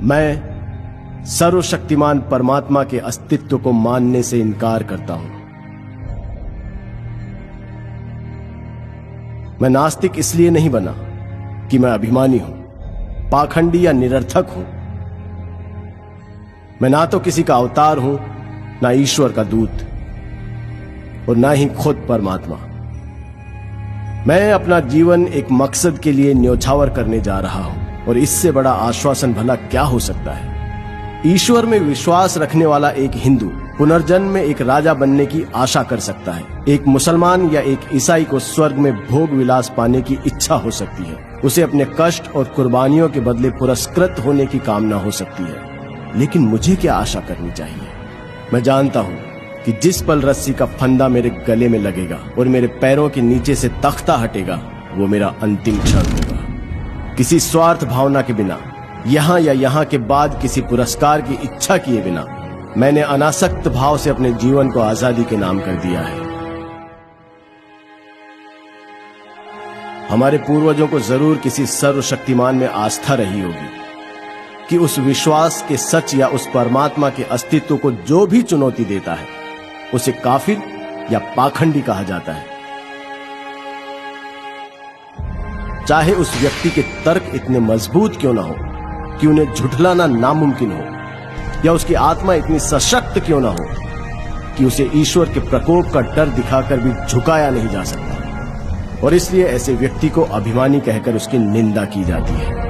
मैं सर्वशक्तिमान परमात्मा के अस्तित्व को मानने से इनकार करता हूं। मैं नास्तिक इसलिए नहीं बना कि मैं अभिमानी हूं, पाखंडी या निरर्थक हूं। मैं ना तो किसी का अवतार हूं, ना ईश्वर का दूत, और ना ही खुद परमात्मा। मैं अपना जीवन एक मकसद के लिए न्योछावर करने जा रहा हूं, और इससे बड़ा आश्वासन भला क्या हो सकता है। ईश्वर में विश्वास रखने वाला एक हिंदू पुनर्जन्म में एक राजा बनने की आशा कर सकता है। एक मुसलमान या एक ईसाई को स्वर्ग में भोग विलास पाने की इच्छा हो सकती है। उसे अपने कष्ट और कुर्बानियों के बदले पुरस्कृत होने की कामना हो सकती है। लेकिन मुझे क्या आशा करनी चाहिए? मैं जानता हूं कि जिस पल रस्सी का फंदा मेरे गले में लगेगा और मेरे पैरों के नीचे से तख्ता हटेगा, वो मेरा अंतिम क्षण होगा। किसी स्वार्थ भावना के बिना, यहां या यहां के बाद किसी पुरस्कार की इच्छा किए बिना, मैंने अनासक्त भाव से अपने जीवन को आजादी के नाम कर दिया है। हमारे पूर्वजों को जरूर किसी सर्वशक्तिमान में आस्था रही होगी कि उस विश्वास के सच या उस परमात्मा के अस्तित्व को जो भी चुनौती देता है, उसे काफिर या पाखंडी कहा जाता है। चाहे उस व्यक्ति के तर्क इतने मजबूत क्यों ना हो कि उन्हें झुठलाना नामुमकिन हो, या उसकी आत्मा इतनी सशक्त क्यों ना हो कि उसे ईश्वर के प्रकोप का डर दिखाकर भी झुकाया नहीं जा सकता, और इसलिए ऐसे व्यक्ति को अभिमानी कहकर उसकी निंदा की जाती है।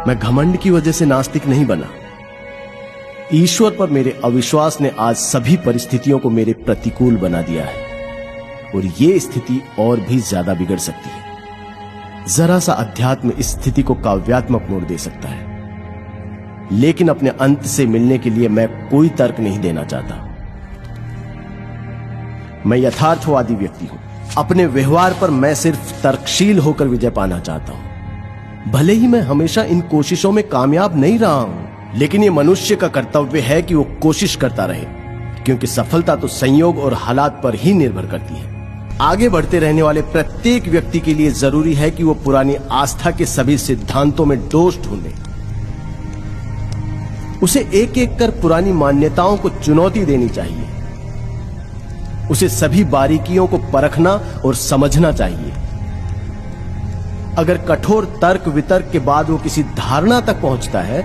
मैं घमंड की वजह से नास्तिक नहीं बना। ईश्वर पर मेरे अविश्वास ने आज सभी परिस्थितियों को मेरे प्रतिकूल बना दिया है, और ये स्थिति और भी ज्यादा बिगड़ सकती है। जरा सा अध्यात्म इस स्थिति को काव्यात्मक मोड़ दे सकता है, लेकिन अपने अंत से मिलने के लिए मैं कोई तर्क नहीं देना चाहता। मैं यथार्थवादी व्यक्ति हूं। अपने व्यवहार पर मैं सिर्फ तर्कशील होकर विजय पाना चाहता हूं। भले ही मैं हमेशा इन कोशिशों में कामयाब नहीं रहा हूं, लेकिन ये मनुष्य का कर्तव्य है कि वो कोशिश करता रहे, क्योंकि सफलता तो संयोग और हालात पर ही निर्भर करती है। आगे बढ़ते रहने वाले प्रत्येक व्यक्ति के लिए जरूरी है कि वो पुरानी आस्था के सभी सिद्धांतों में दोष ढूंढे। उसे एक एक कर पुरानी मान्यताओं को चुनौती देनी चाहिए। उसे सभी बारीकियों को परखना और समझना चाहिए। अगर कठोर तर्क वितर्क के बाद वो किसी धारणा तक पहुंचता है,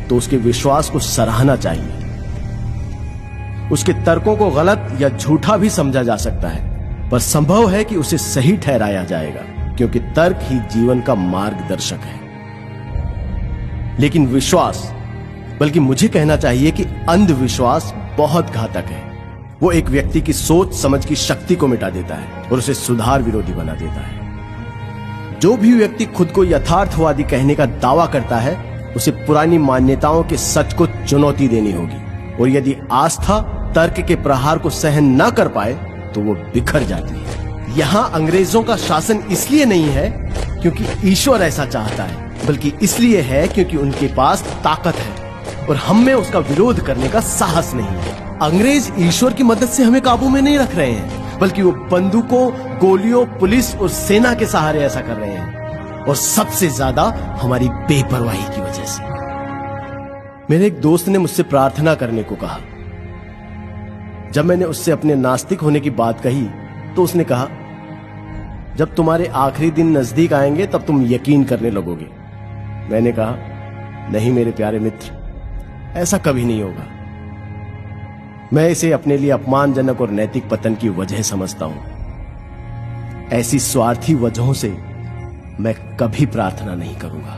तो उसके विश्वास को सराहना चाहिए। उसके तर्कों को गलत या झूठा भी समझा जा सकता है, पर संभव है कि उसे सही ठहराया जाएगा, क्योंकि तर्क ही जीवन का मार्गदर्शक है। लेकिन विश्वास, बल्कि मुझे कहना चाहिए कि अंधविश्वास बहुत घातक है। वो एक व्यक्ति की सोच समझ की शक्ति को मिटा देता है और उसे सुधार विरोधी बना देता है। जो भी व्यक्ति खुद को यथार्थवादी कहने का दावा करता है, उसे पुरानी मान्यताओं के सच को चुनौती देनी होगी, और यदि आस्था तर्क के प्रहार को सहन न कर पाए तो वो बिखर जाती है। यहां अंग्रेजों का शासन इसलिए नहीं है क्योंकि ईश्वर ऐसा चाहता है, बल्कि इसलिए है क्योंकि उनके पास ताकत है और हम में उसका विरोध करने का साहस नहीं है। अंग्रेज ईश्वर की मदद से हमें काबू में नहीं रख रहे हैं, बल्कि वो बंदूकों, गोलियों, पुलिस और सेना के सहारे ऐसा कर रहे हैं, और सबसे ज्यादा हमारी बेपरवाही की वजह से। मेरे एक दोस्त ने मुझसे प्रार्थना करने को कहा। जब मैंने उससे अपने नास्तिक होने की बात कही, तो उसने कहा, जब तुम्हारे आखिरी दिन नजदीक आएंगे तब तुम यकीन करने लगोगे। मैंने कहा, नहीं मेरे प्यारे मित्र, ऐसा कभी नहीं होगा। मैं इसे अपने लिए अपमानजनक और नैतिक पतन की वजह समझता हूं। ऐसी स्वार्थी वजहों से मैं कभी प्रार्थना नहीं करूंगा।